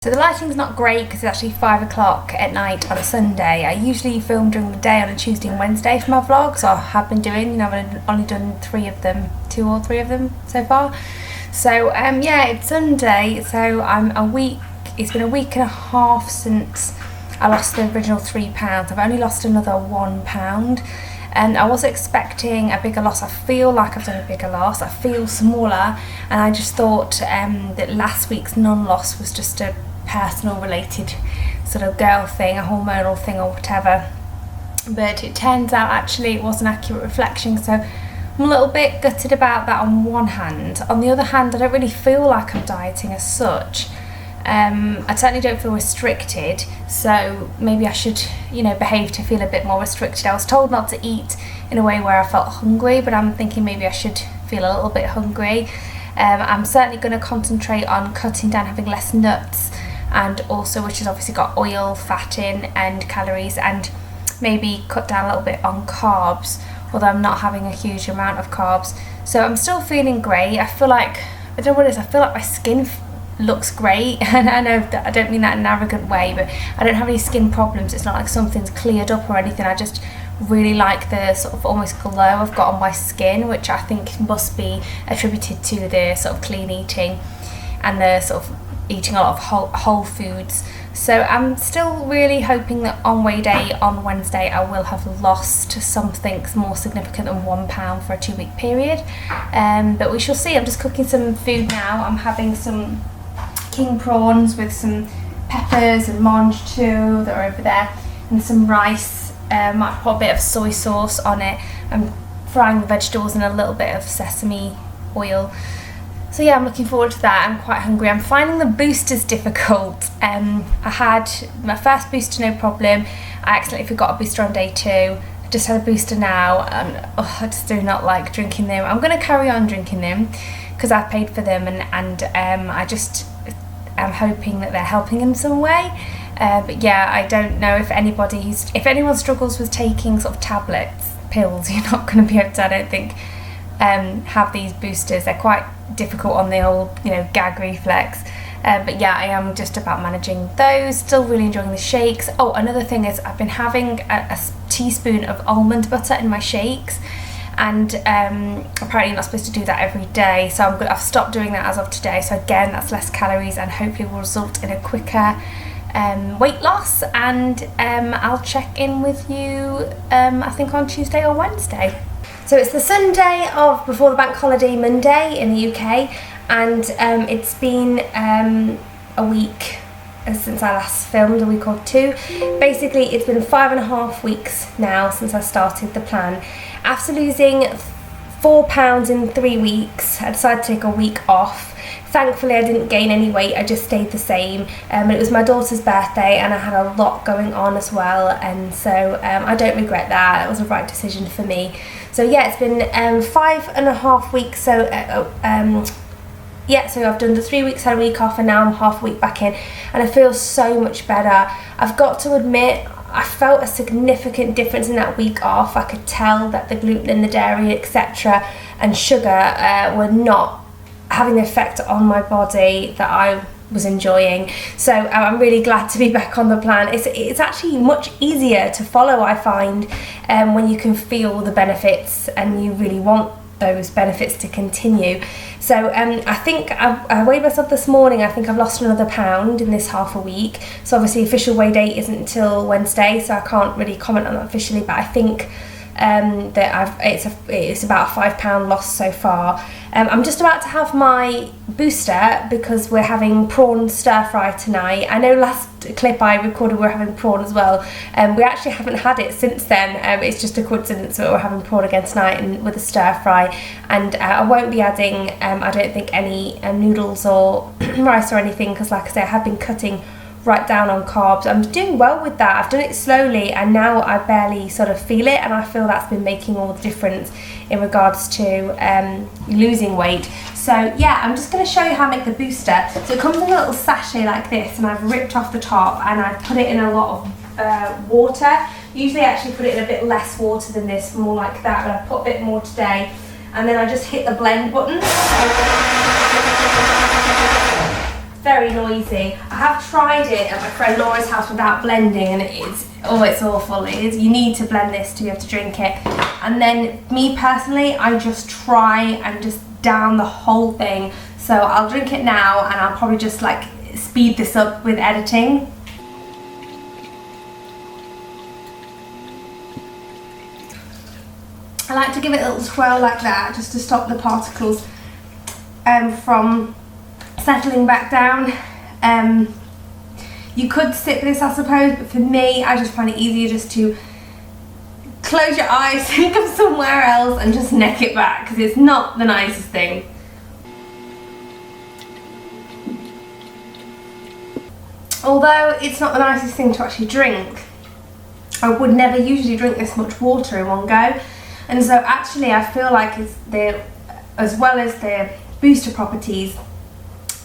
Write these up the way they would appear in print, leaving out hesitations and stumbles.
So the lighting's not great because it's actually 5 o'clock at night on a Sunday. I usually film during the day on a Tuesday and Wednesday for my vlogs. I have been doing, I've only done 2 or 3 of them so far. So yeah, it's Sunday, so it's been a week and a half since I lost the original £3. I've only lost another £1. And I was expecting a bigger loss. I feel like I've done a bigger loss. I feel smaller, and I just thought that last week's non-loss was just a personal related sort of girl thing, a hormonal thing or whatever. But it turns out actually it was an accurate reflection, so I'm a little bit gutted about that on one hand. On the other hand, I don't really feel like I'm dieting as such. I certainly don't feel restricted, so maybe I should, behave to feel a bit more restricted. I was told not to eat in a way where I felt hungry, but I'm thinking maybe I should feel a little bit hungry. I'm certainly going to concentrate on cutting down, having less nuts, and also, which has obviously got oil, fat in, and calories, and maybe cut down a little bit on carbs, although I'm not having a huge amount of carbs. So I'm still feeling great. I feel like, I don't know what it is, I feel like my skin looks great, and I know that I don't mean that in an arrogant way, but I don't have any skin problems. It's not like something's cleared up or anything. I just really like the sort of almost glow I've got on my skin, which I think must be attributed to the sort of clean eating and the sort of eating a lot of whole foods. So I'm still really hoping that on weigh day on Wednesday I will have lost something more significant than £1 for a 2-week period, but we shall see. I'm just cooking some food now. I'm having some king prawns with some peppers and mange too that are over there, and some rice. Might put a bit of soy sauce on it. I'm frying the vegetables in a little bit of sesame oil. So yeah, I'm looking forward to that. I'm quite hungry. I'm finding the boosters difficult. I had my first booster, no problem. I accidentally forgot a booster on day 2. I just had a booster now, and I just do not like drinking them. I'm going to carry on drinking them because I've paid for them, and I just am hoping that they're helping in some way. But yeah, I don't know if anyone struggles with taking sort of tablets, pills, you're not going to be able to, I don't think, have these boosters. They're quite difficult on the old, gag reflex. But yeah, I am just about managing those. Still really enjoying the shakes. Oh, another thing is I've been having a teaspoon of almond butter in my shakes, and apparently you're not supposed to do that every day, so I've stopped doing that as of today. So again, that's less calories and hopefully will result in a quicker weight loss. And I'll check in with you I think on Tuesday or Wednesday. So it's the Sunday of before the bank holiday Monday in the UK, and it's been a week since I last filmed, a week or 2. Basically, it's been 5.5 weeks now since I started the plan. After losing £4 in 3 weeks, I decided to take a week off. Thankfully, I didn't gain any weight, I just stayed the same. But it was my daughter's birthday and I had a lot going on as well, and so I don't regret that. It was the right decision for me. So yeah, it's been 5.5 weeks. So yeah, so I've done the 3 weeks, had a week off, and now I'm half a week back in, and I feel so much better. I've got to admit, I felt a significant difference in that week off. I could tell that the gluten and the dairy, etc., and sugar were not having the effect on my body that I was enjoying. So I'm really glad to be back on the plan. It's actually much easier to follow, I find, when you can feel the benefits and you really want those benefits to continue. So I think I weighed myself this morning. I think I've lost another £1 in this half a week. So obviously official weigh date isn't until Wednesday, so I can't really comment on that officially, but I think that it's about a £5 loss so far. I'm just about to have my booster because we're having prawn stir fry tonight. I know last clip I recorded we were having prawn as well. We actually haven't had it since then. It's just a coincidence that we're having prawn again tonight and with a stir fry. And I won't be adding, I don't think, any noodles or rice or anything, because like I say, I have been cutting right down on carbs. I'm doing well with that. I've done it slowly and now I barely sort of feel it, and I feel that's been making all the difference in regards to losing weight. So yeah, I'm just going to show you how I make the booster. So it comes in a little sachet like this, and I've ripped off the top and I've put it in a lot of water. Usually I actually put it in a bit less water than this, more like that, but I put a bit more today. And then I just hit the blend button. very noisy. I have tried it at my friend Laura's house without blending, and it's awful. You need to blend this to be able to drink it. And then me personally, I just try and just down the whole thing. So I'll drink it now, and I'll probably just like speed this up with editing. I like to give it a little swirl like that, just to stop the particles from settling back down. You could sip this, I suppose, but for me, I just find it easier just to close your eyes, think of somewhere else, and just neck it back, because it's not the nicest thing. Although it's not the nicest thing to actually drink, I would never usually drink this much water in one go. And so actually I feel like as well as the booster properties,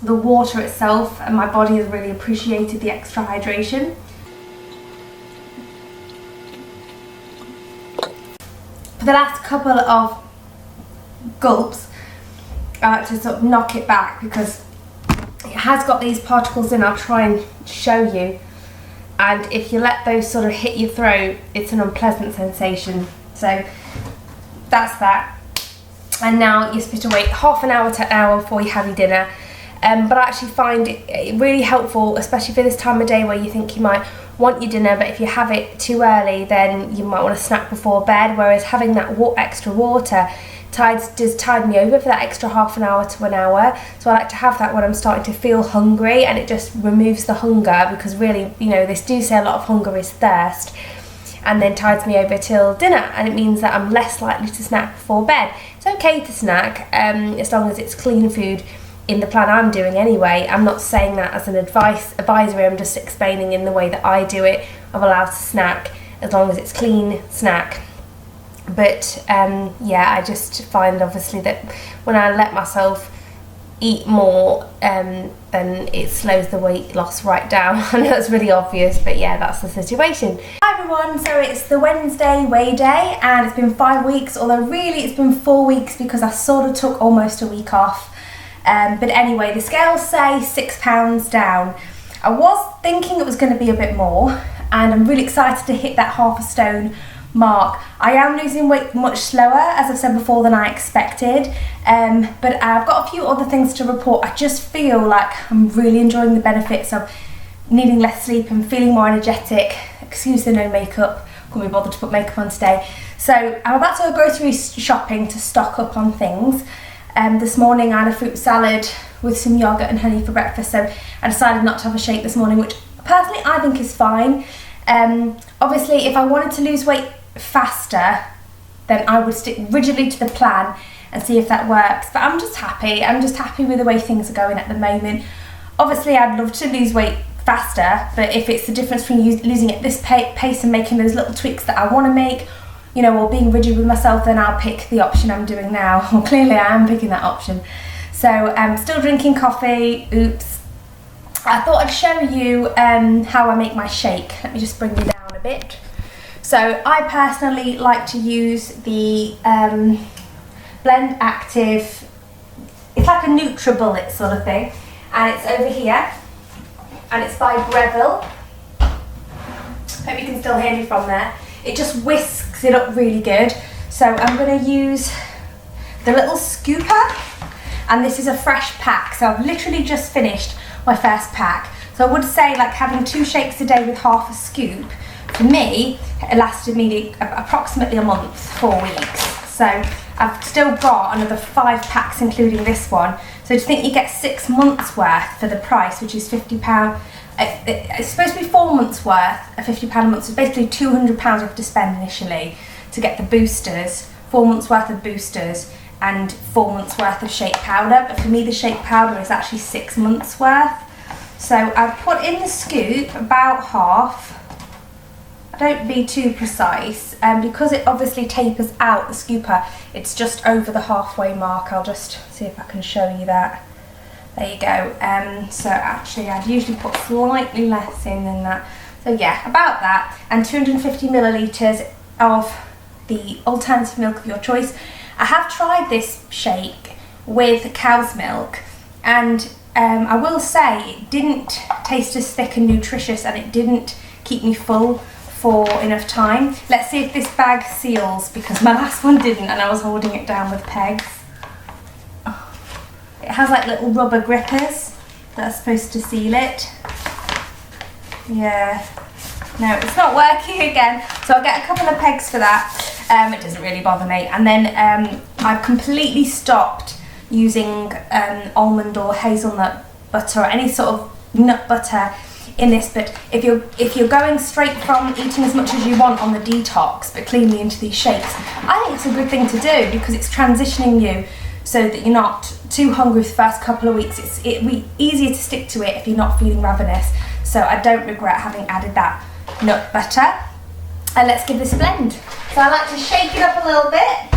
the water itself, and my body has really appreciated the extra hydration. For the last couple of gulps, I like to sort of knock it back because it has got these particles in. I'll try and show you. And if you let those sort of hit your throat, it's an unpleasant sensation. So that's that. And now you're supposed to wait half an hour to an hour before you have your dinner. But I actually find it really helpful, especially for this time of day where you think you might want your dinner, but if you have it too early, then you might want to snack before bed. Whereas having that extra water does tide me over for that extra half an hour to an hour. So I like to have that when I'm starting to feel hungry, and it just removes the hunger, because really, you know, they do say a lot of hunger is thirst, and then tides me over till dinner, and it means that I'm less likely to snack before bed. It's okay to snack as long as it's clean food in the plan I'm doing anyway. I'm not saying that as an advisory, I'm just explaining in the way that I do it. I'm allowed to snack as long as it's clean snack. But yeah, I just find obviously that when I let myself eat more, then it slows the weight loss right down. I know that's really obvious, but yeah, that's the situation. Hi everyone, so it's the Wednesday weigh day, and it's been 5 weeks, although really it's been 4 weeks because I sort of took almost a week off. But anyway, the scales say 6 pounds down. I was thinking it was going to be a bit more, and I'm really excited to hit that half a stone mark. I am losing weight much slower, as I've said before, than I expected, but I've got a few other things to report. I just feel like I'm really enjoying the benefits of needing less sleep and feeling more energetic. Excuse the no makeup, couldn't be bothered to put makeup on today. So I'm about to go grocery shopping to stock up on things. This morning I had a fruit salad with some yogurt and honey for breakfast, so I decided not to have a shake this morning, which personally I think is fine. Obviously if I wanted to lose weight faster, then I would stick rigidly to the plan and see if that works, but I'm just happy with the way things are going at the moment. Obviously I'd love to lose weight faster, but if it's the difference between losing at this pace and making those little tweaks that I want to make, you know, or being rigid with myself, then I'll pick the option I'm doing now. Well, clearly I am picking that option. So I'm still drinking coffee. Oops. I thought I'd show you how I make my shake. Let me just bring you down a bit. So I personally like to use the Blend Active. It's like a NutriBullet sort of thing, and it's over here, and it's by Breville. Hope you can still hear me from there. It just whisks it up really good. So I'm going to use the little scooper, and this is a fresh pack. So I've literally just finished my first pack. So I would say like having 2 shakes a day with half a scoop, for me, it lasted me approximately a month, 4 weeks. So I've still got another 5 packs, including this one. So do you think you get 6 months worth for the price, which is £50? It's supposed to be 4 months worth at £50 a month, so basically £200 you have to spend initially to get the boosters, 4 months worth of boosters and 4 months worth of shake powder. But for me the shake powder is actually 6 months worth. So I've put in the scoop about half. Don't be too precise, because it obviously tapers out the scooper, it's just over the halfway mark. I'll just see if I can show you that. There you go. So actually I'd usually put slightly less in than that. So yeah, about that. And 250 millilitres of the alternative milk of your choice. I have tried this shake with cow's milk, and I will say it didn't taste as thick and nutritious, and it didn't keep me full for enough time. Let's see if this bag seals, because my last one didn't and I was holding it down with pegs. Oh. It has like little rubber grippers that are supposed to seal it. Yeah, no, it's not working again, so I'll get a couple of pegs for that. It doesn't really bother me. And then I've completely stopped using almond or hazelnut butter or any sort of nut butter in this. But if you're going straight from eating as much as you want on the detox but cleanly into these shakes, I think it's a good thing to do, because it's transitioning you so that you're not too hungry for the first couple of weeks. It'll be easier to stick to it if you're not feeling ravenous. So I don't regret having added that nut butter. And let's give this a blend. So I like to shake it up a little bit.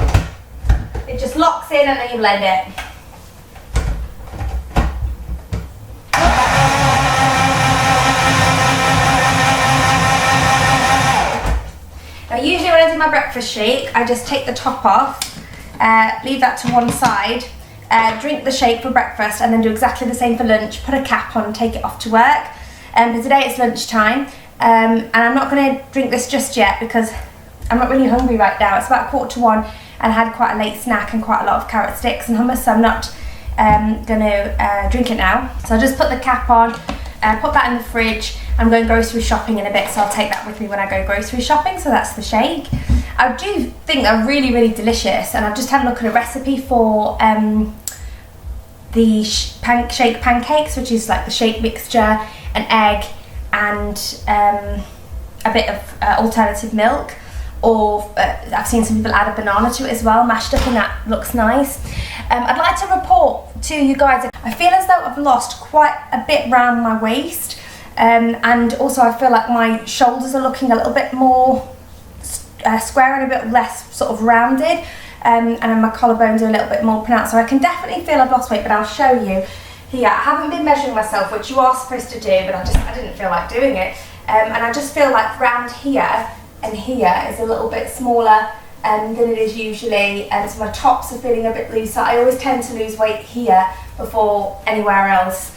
It just locks in and then you blend it. Now usually when I do my breakfast shake, I just take the top off, leave that to one side, drink the shake for breakfast, and then do exactly the same for lunch, put a cap on and take it off to work. But today it's lunchtime, and I'm not going to drink this just yet because I'm not really hungry right now. It's about 1:45 and I had quite a late snack and quite a lot of carrot sticks and hummus, so I'm not going to drink it now. So I'll just put the cap on, put that in the fridge. I'm going grocery shopping in a bit, so I'll take that with me when I go grocery shopping. So that's the shake. I do think they're really, really delicious, and I've just had a look at a recipe for the shake pancakes, which is like the shake mixture, an egg, and a bit of alternative milk. Or I've seen some people add a banana to it as well, mashed up, and that looks nice. I'd like to report to you guys, I feel as though I've lost quite a bit round my waist, and also I feel like my shoulders are looking a little bit more square and a bit less sort of rounded, and then my collarbones are a little bit more pronounced. So I can definitely feel I've lost weight, but I'll show you here. I haven't been measuring myself, which you are supposed to do, but I didn't feel like doing it, and I just feel like round here and here is a little bit smaller than it is usually, and so my tops are feeling a bit looser. I always tend to lose weight here before anywhere else,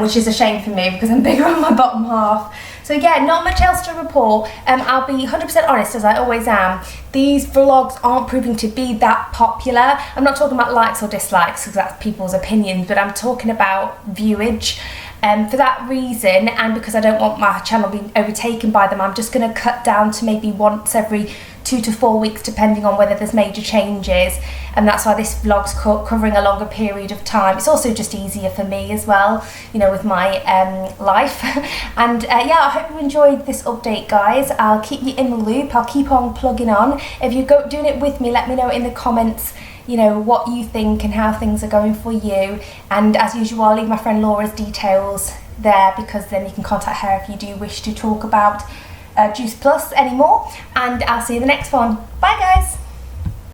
which is a shame for me because I'm bigger on my bottom half. So yeah, not much else to report. I'll be 100% honest, as I always am. These vlogs aren't proving to be that popular. I'm not talking about likes or dislikes, because that's people's opinions, but I'm talking about viewage. For that reason, and because I don't want my channel being overtaken by them, I'm just going to cut down to maybe once every 2 to 4 weeks, depending on whether there's major changes, and that's why this vlog's covering a longer period of time. It's also just easier for me as well, you know, with my life. And yeah, I hope you enjoyed this update, guys. I'll keep you in the loop. I'll keep on plugging on. If you're doing it with me, let me know in the comments, you know, what you think and how things are going for you. And as usual, I'll leave my friend Laura's details there, because then you can contact her if you do wish to talk about Juice Plus anymore. And I'll see you in the next one. Bye guys.